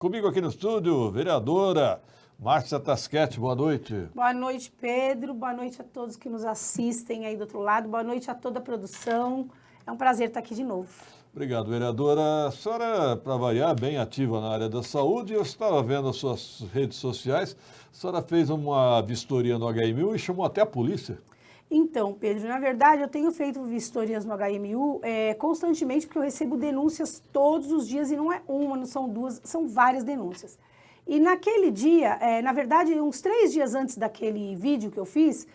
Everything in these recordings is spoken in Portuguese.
Comigo aqui no estúdio, vereadora Márcia Tasquete, boa noite. Boa noite, Pedro. Boa noite a todos que nos assistem aí do outro lado. Boa noite a toda a produção. É um prazer estar aqui de novo. Obrigado, vereadora. A senhora, para variar, bem ativa na área da saúde. Eu estava vendo as suas redes sociais. A senhora fez uma vistoria no HMU e chamou até a polícia. Então, Pedro, na verdade, eu tenho feito vistorias no HMU constantemente, porque eu recebo denúncias todos os dias, e não é uma, não são duas, são várias denúncias. E naquele dia, na verdade, uns 3 dias antes daquele vídeo que eu fiz,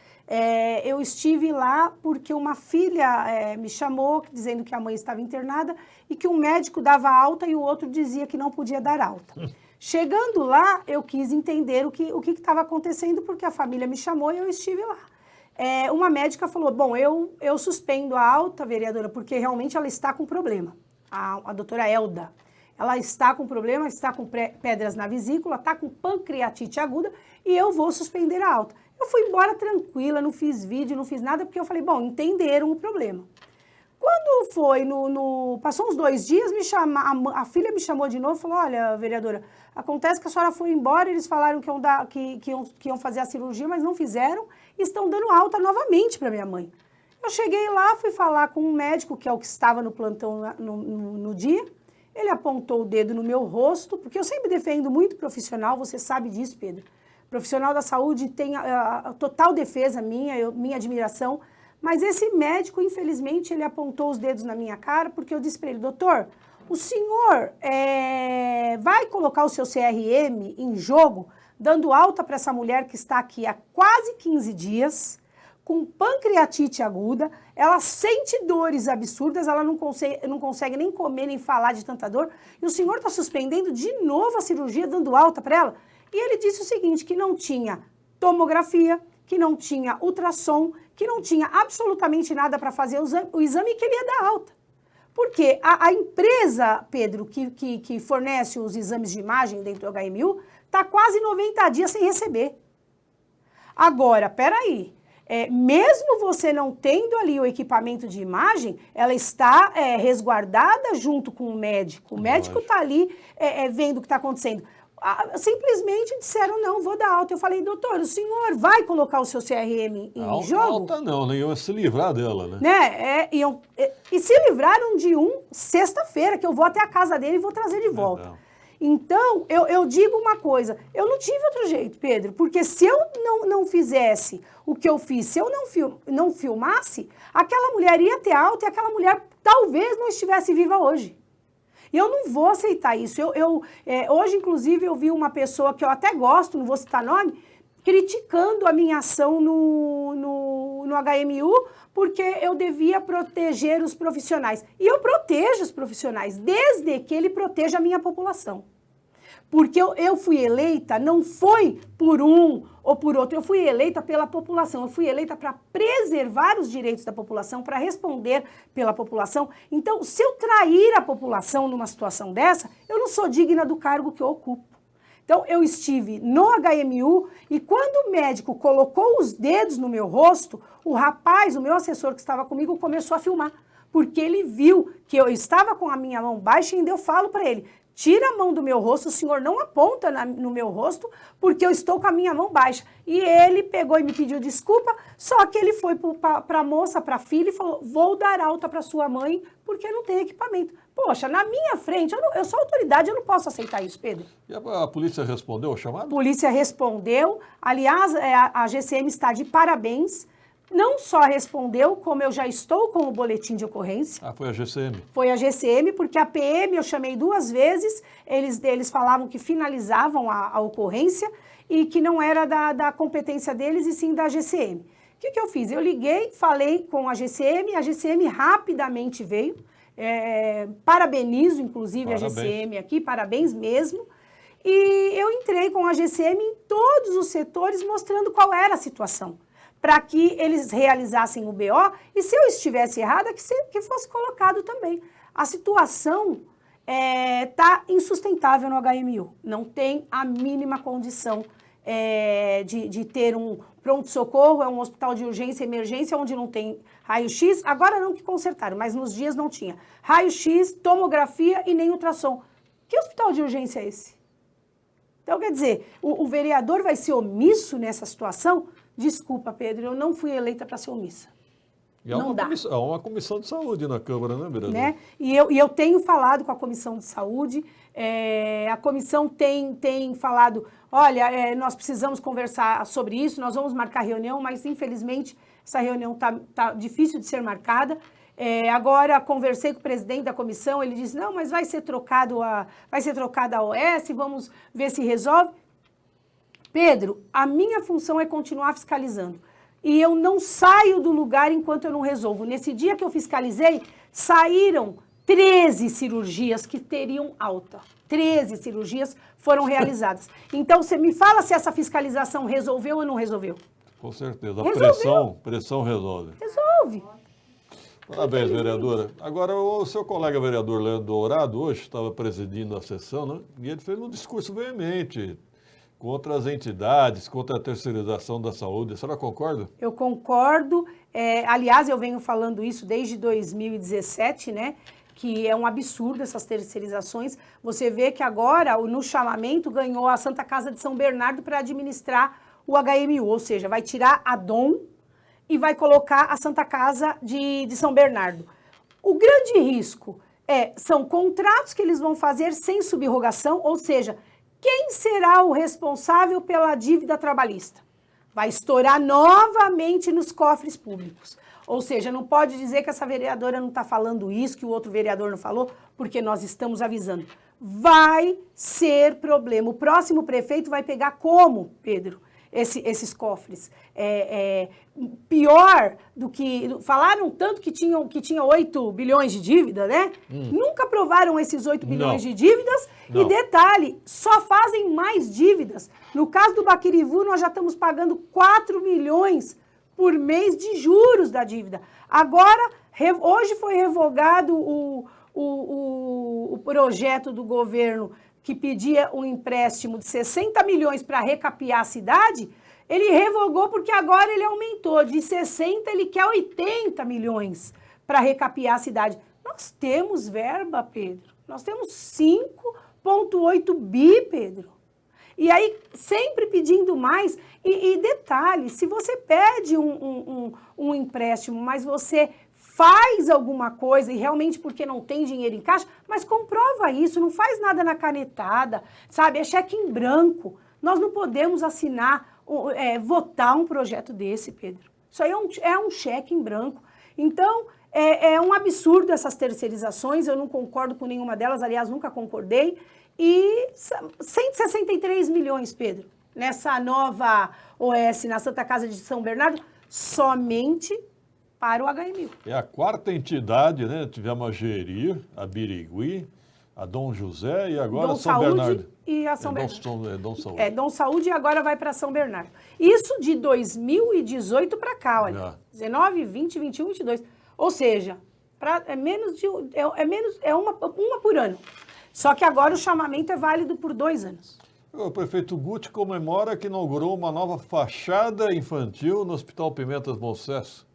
eu estive lá porque uma filha me chamou dizendo que a mãe estava internada e que um médico dava alta e o outro dizia que não podia dar alta. Chegando lá, eu quis entender o que estava acontecendo, porque a família me chamou e eu estive lá. Uma médica falou, bom, eu suspendo a alta, vereadora, porque realmente ela está com problema. A doutora Elda, ela está com problema, está com pedras na vesícula, está com pancreatite aguda e eu vou suspender a alta. Eu fui embora tranquila, não fiz vídeo, não fiz nada, porque eu falei, bom, entenderam o problema. Quando foi, passou uns 2 dias, a filha me chamou de novo e falou, olha, vereadora, acontece que a senhora foi embora, eles falaram que iam fazer a cirurgia, mas não fizeram, e estão dando alta novamente para minha mãe. Eu cheguei lá, fui falar com um médico, que é o que estava no plantão no dia, ele apontou o dedo no meu rosto, porque eu sempre defendo muito profissional, você sabe disso, Pedro. Profissional da saúde tem a total defesa minha admiração, mas esse médico, infelizmente, ele apontou os dedos na minha cara, porque eu disse para ele, doutor, o senhor vai colocar o seu CRM em jogo, dando alta para essa mulher que está aqui há quase 15 dias, com pancreatite aguda, ela sente dores absurdas, ela não consegue nem comer, nem falar de tanta dor, e o senhor está suspendendo de novo a cirurgia, dando alta para ela? E ele disse o seguinte, que não tinha tomografia, que não tinha ultrassom, que não tinha absolutamente nada para fazer o exame e que ele ia dar alta. Porque a empresa, Pedro, que fornece os exames de imagem dentro do HMU, está quase 90 dias sem receber. Agora, peraí, mesmo você não tendo ali o equipamento de imagem, ela está resguardada junto com o médico. O médico está ali vendo o que está acontecendo. Simplesmente disseram, não, vou dar alta. Eu falei, doutor, o senhor vai colocar o seu CRM em jogo? Alta não, nem ia se livrar dela, né? E se livraram de sexta-feira, que eu vou até a casa dele e vou trazer de volta. Não. Então, eu digo uma coisa, eu não tive outro jeito, Pedro, porque se eu não fizesse o que eu fiz, se eu não filmasse, aquela mulher ia ter alta e aquela mulher talvez não estivesse viva hoje. E eu não vou aceitar isso. Hoje, inclusive, eu vi uma pessoa que eu até gosto, não vou citar nome, criticando a minha ação no HMU, porque eu devia proteger os profissionais. E eu protejo os profissionais, desde que ele proteja a minha população. Porque eu fui eleita, não foi por um ou por outro, eu fui eleita pela população, eu fui eleita para preservar os direitos da população, para responder pela população. Então, se eu trair a população numa situação dessa, eu não sou digna do cargo que eu ocupo. Então, eu estive no HMU e quando o médico colocou os dedos no meu rosto, o rapaz, o meu assessor que estava comigo, começou a filmar. Porque ele viu que eu estava com a minha mão baixa e ainda eu falo para ele, tira a mão do meu rosto, o senhor não aponta no meu rosto, porque eu estou com a minha mão baixa. E ele pegou e me pediu desculpa, só que ele foi para a moça, para a filha, e falou, vou dar alta para sua mãe, porque não tem equipamento. Poxa, na minha frente, eu sou autoridade, eu não posso aceitar isso, Pedro. E a polícia respondeu ao chamado? A polícia respondeu, aliás, a GCM está de parabéns, não só respondeu, como eu já estou com o boletim de ocorrência. Ah, foi a GCM? Foi a GCM, porque a PM eu chamei 2 vezes, eles falavam que finalizavam a ocorrência e que não era da competência deles e sim da GCM. O que eu fiz? Eu liguei, falei com a GCM rapidamente veio, parabenizo inclusive a GCM aqui, parabéns mesmo, e eu entrei com a GCM em todos os setores mostrando qual era a situação, para que eles realizassem o BO e se eu estivesse errada, que fosse colocado também. A situação está insustentável no HMU, não tem a mínima condição de ter um pronto-socorro, é um hospital de urgência e emergência, onde não tem raio-x, agora não que consertaram, mas nos dias não tinha raio-x, tomografia e nem ultrassom. Que hospital de urgência é esse? Então, quer dizer, o vereador vai ser omisso nessa situação? Desculpa, Pedro, eu não fui eleita para ser omissa. E há uma comissão de saúde na Câmara, né, vereador? Né? E eu tenho falado com a Comissão de Saúde, a comissão tem falado, olha, nós precisamos conversar sobre isso, nós vamos marcar reunião, mas infelizmente essa reunião tá difícil de ser marcada. Agora conversei com o presidente da comissão, ele disse, não, mas vai ser trocada a OS, vamos ver se resolve. Pedro, a minha função é continuar fiscalizando. E eu não saio do lugar enquanto eu não resolvo. Nesse dia que eu fiscalizei, saíram 13 cirurgias que teriam alta. 13 cirurgias foram realizadas. Então, você me fala se essa fiscalização resolveu ou não resolveu. Com certeza. A pressão resolve. Resolve. Parabéns, vereadora. Agora, o seu colega vereador Leandro Dourado, hoje, estava presidindo a sessão, né? E ele fez um discurso veemente contra as entidades, contra a terceirização da saúde. A senhora concorda? Eu concordo. Aliás, eu venho falando isso desde 2017, né? Que é um absurdo essas terceirizações. Você vê que agora, no chamamento, ganhou a Santa Casa de São Bernardo para administrar o HMU, ou seja, vai tirar a DOM e vai colocar a Santa Casa de São Bernardo. O grande risco são contratos que eles vão fazer sem subrogação, ou seja, quem será o responsável pela dívida trabalhista? Vai estourar novamente nos cofres públicos. Ou seja, não pode dizer que essa vereadora não está falando isso, que o outro vereador não falou, porque nós estamos avisando. Vai ser problema. O próximo prefeito vai pegar como, Pedro, esses cofres? Pior do que... Falaram tanto que tinha 8 bilhões de dívida, né? Nunca aprovaram esses 8 bilhões de dívidas. Não. E detalhe, só fazem mais dívidas. No caso do Baquirivu, nós já estamos pagando 4 milhões por mês de juros da dívida. Agora, hoje foi revogado o projeto do governo que pedia um empréstimo de 60 milhões para recapear a cidade. Ele revogou porque agora ele aumentou. De 60, ele quer 80 milhões para recapear a cidade. Nós temos verba, Pedro. Nós temos 5,8 bi, Pedro. E aí, sempre pedindo mais. E detalhe, se você pede um empréstimo, mas você faz alguma coisa e realmente porque não tem dinheiro em caixa, mas comprova isso, não faz nada na canetada, sabe? É cheque em branco. Nós não podemos assinar, votar um projeto desse, Pedro. Isso aí é um cheque em branco. Então, é um absurdo essas terceirizações, eu não concordo com nenhuma delas, aliás, nunca concordei. E 163 milhões, Pedro, nessa nova OS, na Santa Casa de São Bernardo, somente para o HMU. É a quarta entidade, né? Tivemos a Gerir, a Birigui, a Dom José e agora Dom São Saúde Bernardo. E a São Bernardo. Dom Saúde. Dom Saúde e agora vai para São Bernardo. Isso de 2018 para cá, olha. 19, 20, 21, 22. Ou seja, uma por ano. Só que agora o chamamento é válido por 2 anos. O prefeito Guti comemora que inaugurou uma nova fachada infantil no Hospital Pimentas Bom Sucesso.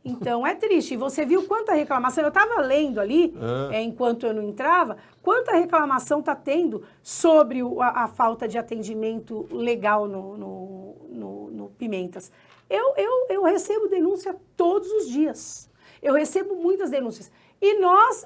Então, é triste. E você viu quanta reclamação? Eu estava lendo ali, enquanto eu não entrava, quanta reclamação está tendo sobre a falta de atendimento legal no Pimentas. Eu recebo denúncia todos os dias. Eu recebo muitas denúncias. E nós,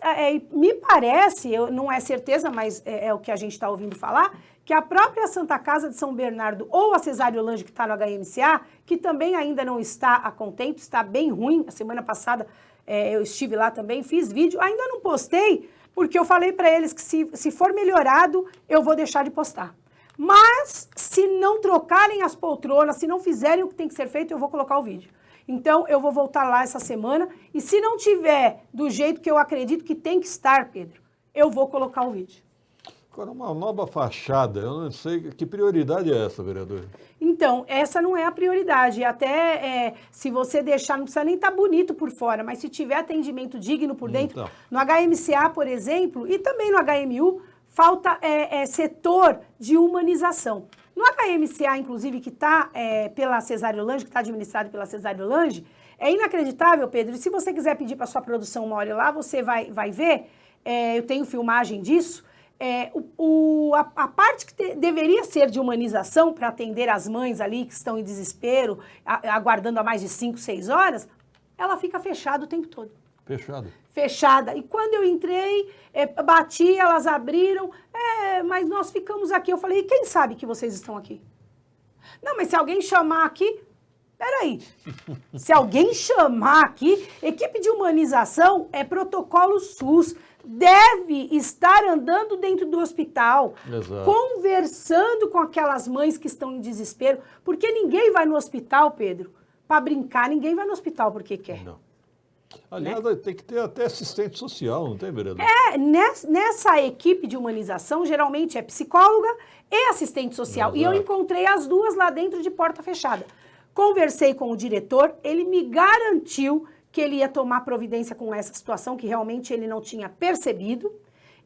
me parece, não é certeza, mas é o que a gente está ouvindo falar, que a própria Santa Casa de São Bernardo ou a Cesário Lange, que está no HMCA, que também ainda não está a contento, está bem ruim. A semana passada eu estive lá também, fiz vídeo, ainda não postei, porque eu falei para eles que se for melhorado, eu vou deixar de postar. Mas, se não trocarem as poltronas, se não fizerem o que tem que ser feito, eu vou colocar o vídeo. Então, eu vou voltar lá essa semana e se não tiver do jeito que eu acredito que tem que estar, Pedro, eu vou colocar o vídeo. Agora, uma nova fachada, eu não sei, que prioridade é essa, vereador? Então, essa não é a prioridade. Até se você deixar, não precisa nem estar bonito por fora, mas se tiver atendimento digno por dentro, então, no HMCA, por exemplo, e também no HMU, falta setor de humanização. No HMCA, inclusive, que está pela Cesário Lange, que está administrado pela Cesário Lange, é inacreditável, Pedro. E se você quiser pedir para a sua produção uma hora lá, você vai ver, eu tenho filmagem disso, a parte que deveria ser de humanização para atender as mães ali que estão em desespero, aguardando há mais de 5, 6 horas, ela fica fechada o tempo todo. Fechado. Fechada. E quando eu entrei, bati, elas abriram, mas nós ficamos aqui. Eu falei, e quem sabe que vocês estão aqui? Não, mas se alguém chamar aqui... Peraí, se alguém chamar aqui, equipe de humanização é protocolo SUS, deve estar andando dentro do hospital, Exato. Conversando com aquelas mães que estão em desespero, porque ninguém vai no hospital, Pedro, para brincar, ninguém vai no hospital porque quer. Não. Aliás, tem que ter até assistente social, não tem, vereador? Nessa equipe de humanização, geralmente é psicóloga e assistente social. Exato. E eu encontrei as duas lá dentro de porta fechada. Conversei com o diretor, ele me garantiu que ele ia tomar providência com essa situação, que realmente ele não tinha percebido.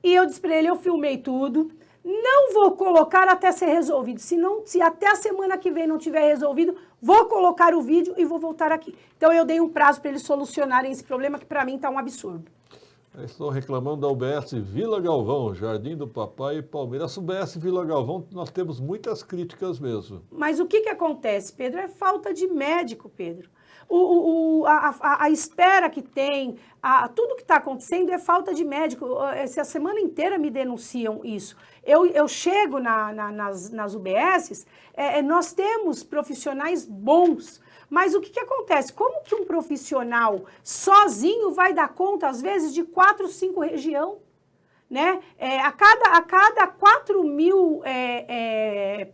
E eu disse para ele, eu filmei tudo, não vou colocar até ser resolvido. Se até a semana que vem não tiver resolvido, vou colocar o vídeo e vou voltar aqui. Então eu dei um prazo para eles solucionarem esse problema, que para mim está um absurdo. Estão reclamando da UBS Vila Galvão, Jardim do Papai e Palmeiras. Essa UBS Vila Galvão, nós temos muitas críticas mesmo. Mas o que acontece, Pedro? É falta de médico, Pedro. A espera que tem, tudo que está acontecendo é falta de médico. Essa semana inteira me denunciam isso. Eu chego nas UBSs, nós temos profissionais bons, mas o que acontece? Como que um profissional sozinho vai dar conta, às vezes, de 4, 5 regiões? Né? A cada 4 mil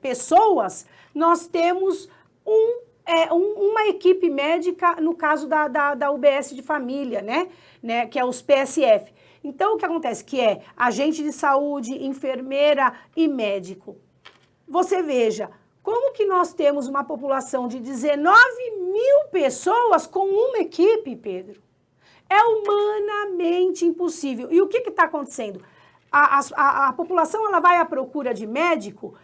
pessoas, nós temos uma equipe médica, no caso da UBS de família, né? Que é os PSF. Então, o que acontece? Que é agente de saúde, enfermeira e médico. Você veja, como que nós temos uma população de 19 mil pessoas com uma equipe, Pedro? É humanamente impossível. E o que está acontecendo? A população ela vai à procura de médico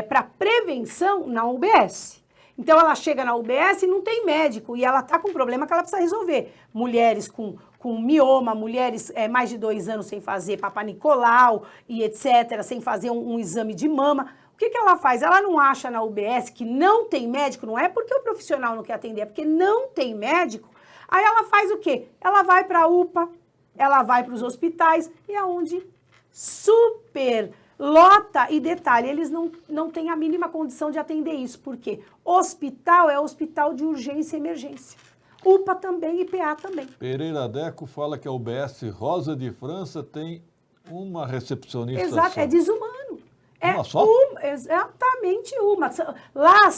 para prevenção na UBS. Então, ela chega na UBS e não tem médico, e ela está com um problema que ela precisa resolver. Mulheres com mioma, mulheres mais de 2 anos sem fazer Papa Nicolau e etc., sem fazer um exame de mama. O que ela faz? Ela não acha na UBS que não tem médico, não é porque o profissional não quer atender, é porque não tem médico. Aí ela faz o quê? Ela vai para a UPA, ela vai para os hospitais, e é onde super lota, e detalhe, eles não têm a mínima condição de atender isso. Por quê? Hospital é hospital de urgência e emergência. UPA também e PA também. Pereira Deco fala que a UBS Rosa de França tem uma recepcionista Exato, só. é desumano. Uma só? Exatamente uma. Lá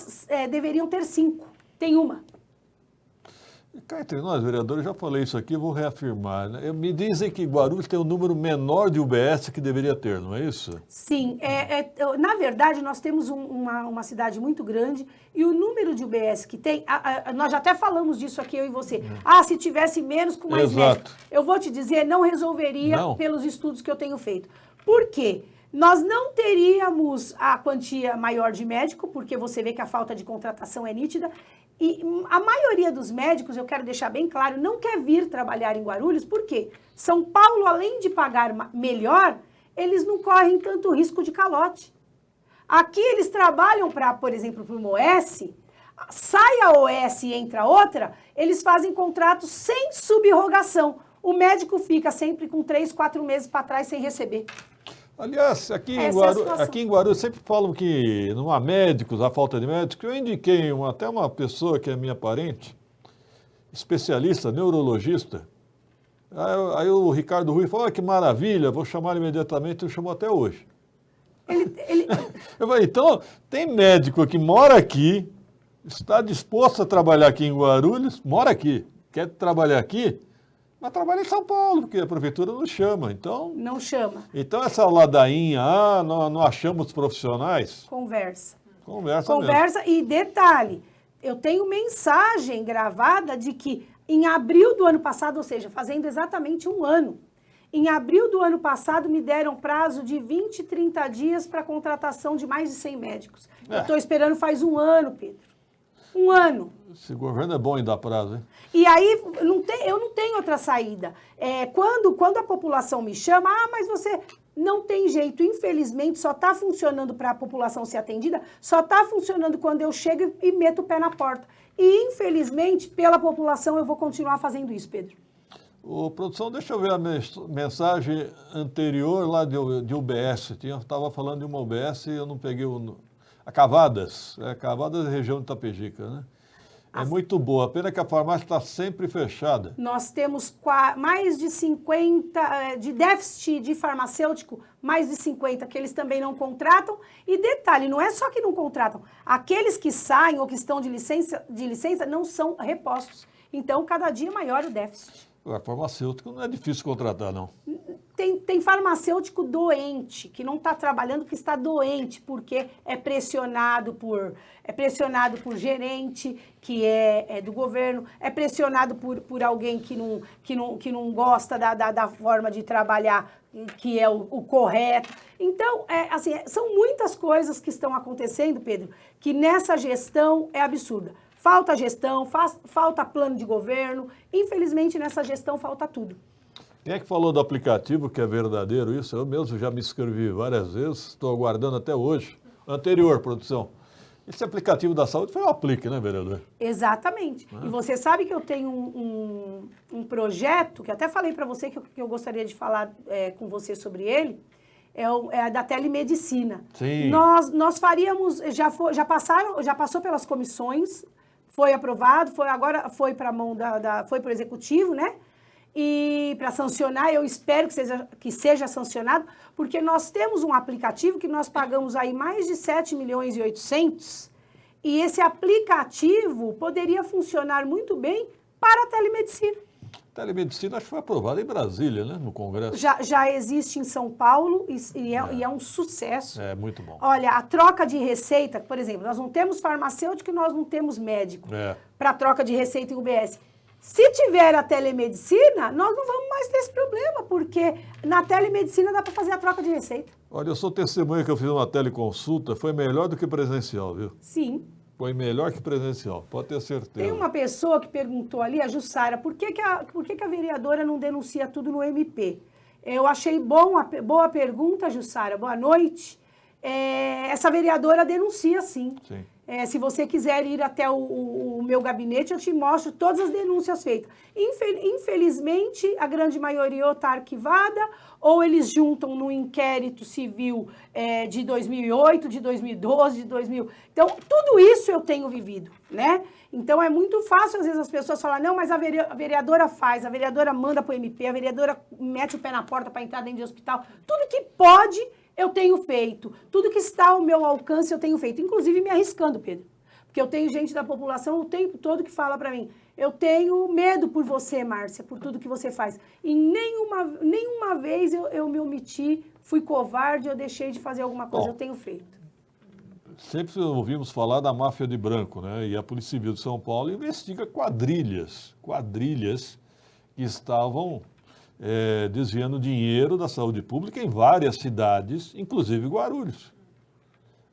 deveriam ter 5, tem uma. Cá entre nós, vereadores, eu já falei isso aqui, vou reafirmar. Né? Me dizem que Guarulhos tem um número menor de UBS que deveria ter, não é isso? Sim, na verdade nós temos uma cidade muito grande e o número de UBS que tem, nós já até falamos disso aqui, eu e você. Se tivesse menos com mais médicos, eu vou te dizer, não resolveria pelos estudos que eu tenho feito. Por quê? Nós não teríamos a quantia maior de médico, porque você vê que a falta de contratação é nítida. E a maioria dos médicos, eu quero deixar bem claro, não quer vir trabalhar em Guarulhos, por quê? São Paulo, além de pagar melhor, eles não correm tanto risco de calote. Aqui eles trabalham para, por exemplo, para uma OS, sai a OS e entra outra, eles fazem contratos sem subrogação. O médico fica sempre com 3, 4 meses para trás sem receber. Aliás, aqui em Guarulhos sempre falam que não há médicos, há falta de médicos. Eu indiquei até uma pessoa que é minha parente, especialista, neurologista. Aí o Ricardo Rui falou, que maravilha, vou chamar imediatamente, eu chamo até hoje. Eu falei, então, tem médico que mora aqui, está disposto a trabalhar aqui em Guarulhos, mora aqui, quer trabalhar aqui, mas trabalha em São Paulo, porque a prefeitura não chama, então... Não chama. Então essa ladainha, não achamos profissionais... Conversa Conversa mesmo. E detalhe, eu tenho mensagem gravada de que em abril do ano passado, ou seja, fazendo exatamente 1 ano, em abril do ano passado me deram prazo de 20, 30 dias para contratação de mais de 100 médicos. Eu estou esperando faz 1 ano, Pedro. 1 ano. Esse governo é bom em dar prazo, hein? E aí, eu não tenho outra saída. Quando a população me chama, mas você... Não tem jeito, infelizmente, só está funcionando para a população ser atendida, só está funcionando quando eu chego e meto o pé na porta. E, infelizmente, pela população, eu vou continuar fazendo isso, Pedro. Ô, produção, deixa eu ver a mensagem anterior lá de UBS. Estava falando de uma UBS e eu não peguei a Cavadas. Cavadas é região de Itapejica, né? É muito boa, pena que a farmácia está sempre fechada. Nós temos mais de 50, de déficit de farmacêutico, mais de 50 que eles também não contratam. E detalhe, não é só que não contratam, aqueles que saem ou que estão de licença não são repostos. Então, cada dia maior o déficit. A farmacêutico não é difícil contratar, não. Tem farmacêutico doente, que não está trabalhando, que está doente, porque é pressionado por gerente, que é do governo, é pressionado por alguém que não gosta da forma de trabalhar, que é o correto. Então, são muitas coisas que estão acontecendo, Pedro, que nessa gestão é absurda. Falta gestão, falta plano de governo, infelizmente nessa gestão falta tudo. Quem é que falou do aplicativo que é verdadeiro isso? Eu mesmo já me inscrevi várias vezes, estou aguardando até hoje. Anterior, produção. Esse aplicativo da saúde foi o Aplique, né, vereador? Exatamente. E você sabe que eu tenho um projeto, que até falei para você que eu gostaria de falar com você sobre ele, é a da telemedicina. Sim. Nós faríamos, já passou pelas comissões, foi aprovado, agora foi para a mão foi para o executivo, né? E para sancionar, eu espero que seja sancionado, porque nós temos um aplicativo que nós pagamos aí mais de 7 milhões e 800, e esse aplicativo poderia funcionar muito bem para a telemedicina. Telemedicina acho que foi aprovada em Brasília, né, no Congresso. Já existe em São Paulo e é um sucesso. É, muito bom. Olha, a troca de receita, por exemplo, nós não temos farmacêutico e nós não temos médico para troca de receita em UBS. Se tiver a telemedicina, nós não vamos mais ter esse problema, porque na telemedicina dá para fazer a troca de receita. Olha, eu sou testemunha que eu fiz uma teleconsulta, foi melhor do que presencial, viu? Sim. Foi melhor que presencial, pode ter certeza. Tem uma pessoa que perguntou ali, a Jussara, por que a vereadora não denuncia tudo no MP? Eu achei boa pergunta, Jussara, boa noite. Essa vereadora denuncia, sim. Sim. Se você quiser ir até o meu gabinete, eu te mostro todas as denúncias feitas. Infelizmente, a grande maioria ou está arquivada, ou eles juntam no inquérito civil de 2008, de 2012, de 2000. Então, tudo isso eu tenho vivido, né? Então, é muito fácil, às vezes, as pessoas falarem, não, mas a vereadora faz, a vereadora manda para o MP, a vereadora mete o pé na porta para entrar dentro de hospital. Tudo que pode, eu tenho feito. Tudo que está ao meu alcance, eu tenho feito. Inclusive me arriscando, Pedro. Porque eu tenho gente da população o tempo todo que fala para mim, eu tenho medo por você, Márcia, por tudo que você faz. E nenhuma vez eu me omiti, fui covarde, eu deixei de fazer alguma coisa. Bom, eu tenho feito. Sempre ouvimos falar da máfia de branco, né? E a Polícia Civil de São Paulo investiga quadrilhas que estavam desviando dinheiro da saúde pública em várias cidades, inclusive Guarulhos.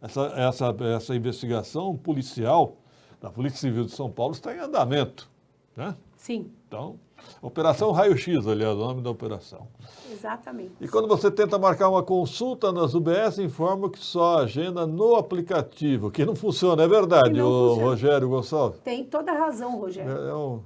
Essa investigação policial da Polícia Civil de São Paulo está em andamento, né? Sim. Então, Operação Raio-X, aliás, o nome da operação. Exatamente. E quando você tenta marcar uma consulta nas UBS, informa que só agenda no aplicativo, que não funciona, é verdade, Rogério Gonçalves? Tem toda a razão, Rogério. É um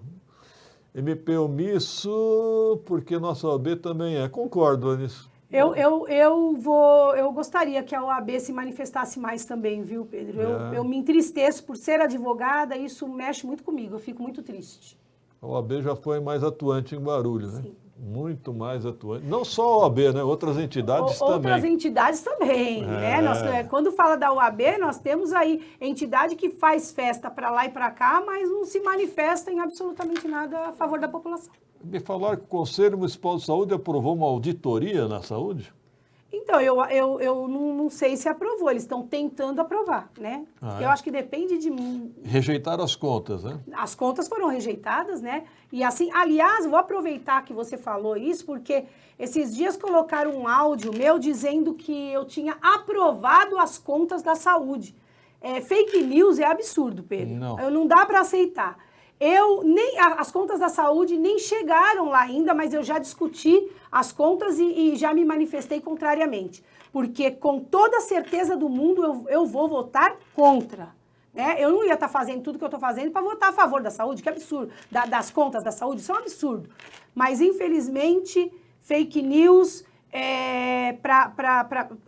MP omisso, porque nossa OAB também é. Concordo nisso. Eu gostaria que a OAB se manifestasse mais também, viu, Pedro? Eu me entristeço por ser advogada, isso mexe muito comigo, eu fico muito triste. A OAB já foi mais atuante em Guarulhos, né? Sim. Muito mais atuante. Não só a OAB, né? Outras entidades também. Outras entidades também, né? Quando fala da OAB, nós temos aí entidade que faz festa para lá e para cá, mas não se manifesta em absolutamente nada a favor da população. Me falaram que o Conselho Municipal de Saúde aprovou uma auditoria na saúde? Então, eu não sei se aprovou, eles estão tentando aprovar, né? Eu acho que depende de... Rejeitaram as contas, né? As contas foram rejeitadas, né? E assim, aliás, vou aproveitar que você falou isso, porque esses dias colocaram um áudio meu dizendo que eu tinha aprovado as contas da saúde. Fake news é absurdo, Pedro. Não. Não dá para aceitar. As contas da saúde nem chegaram lá ainda, mas eu já discuti as contas e já me manifestei contrariamente. Porque com toda a certeza do mundo eu vou votar contra. Né? Eu não ia estar fazendo tudo que eu estou fazendo para votar a favor da saúde, que absurdo. Das contas da saúde, isso é um absurdo. Mas, infelizmente, fake news,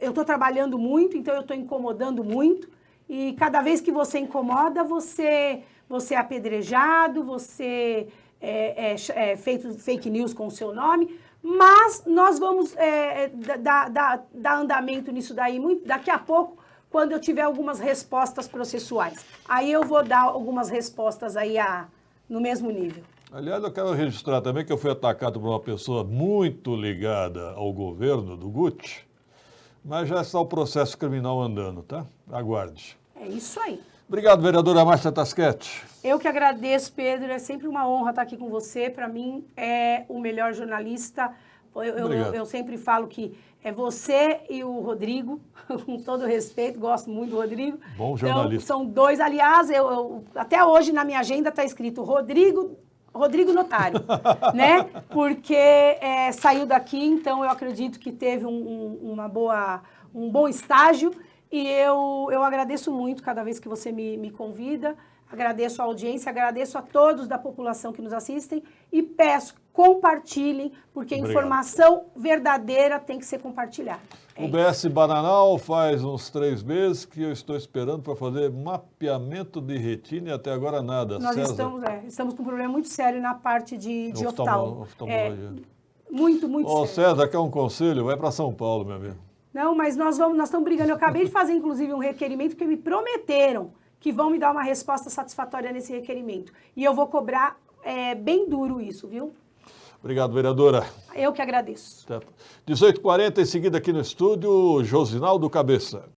eu estou trabalhando muito, então eu estou incomodando muito. E cada vez que você incomoda, você é apedrejado, você é feito fake news com o seu nome. Mas nós vamos dar andamento nisso daí daqui a pouco, quando eu tiver algumas respostas processuais. Aí eu vou dar algumas respostas aí no mesmo nível. Aliás, eu quero registrar também que eu fui atacado por uma pessoa muito ligada ao governo do Guti, mas já está o processo criminal andando, tá? Aguarde. É isso aí. Obrigado, vereadora Márcia Tasquete. Eu que agradeço, Pedro. É sempre uma honra estar aqui com você. Para mim, é o melhor jornalista. Eu sempre falo que é você e o Rodrigo, com todo respeito, gosto muito do Rodrigo. Bom jornalista. Então, são dois. Aliás, até hoje na minha agenda está escrito Rodrigo Notário, né? Porque saiu daqui, então eu acredito que teve um bom estágio. E eu agradeço muito cada vez que você me convida, agradeço a audiência, agradeço a todos da população que nos assistem e peço, compartilhem, porque Obrigado. Informação verdadeira tem que ser compartilhada. O BS Bananal faz uns 3 meses que eu estou esperando para fazer mapeamento de retina e até agora nada. Nós estamos com um problema muito sério na parte de oftalmologia. Muito sério. César, quer um conselho? Vai para São Paulo, meu amigo. Não, mas nós estamos brigando. Eu acabei de fazer, inclusive, um requerimento que me prometeram que vão me dar uma resposta satisfatória nesse requerimento. E eu vou cobrar bem duro isso, viu? Obrigado, vereadora. Eu que agradeço. 18h40, em seguida aqui no estúdio, Josinaldo Cabeça.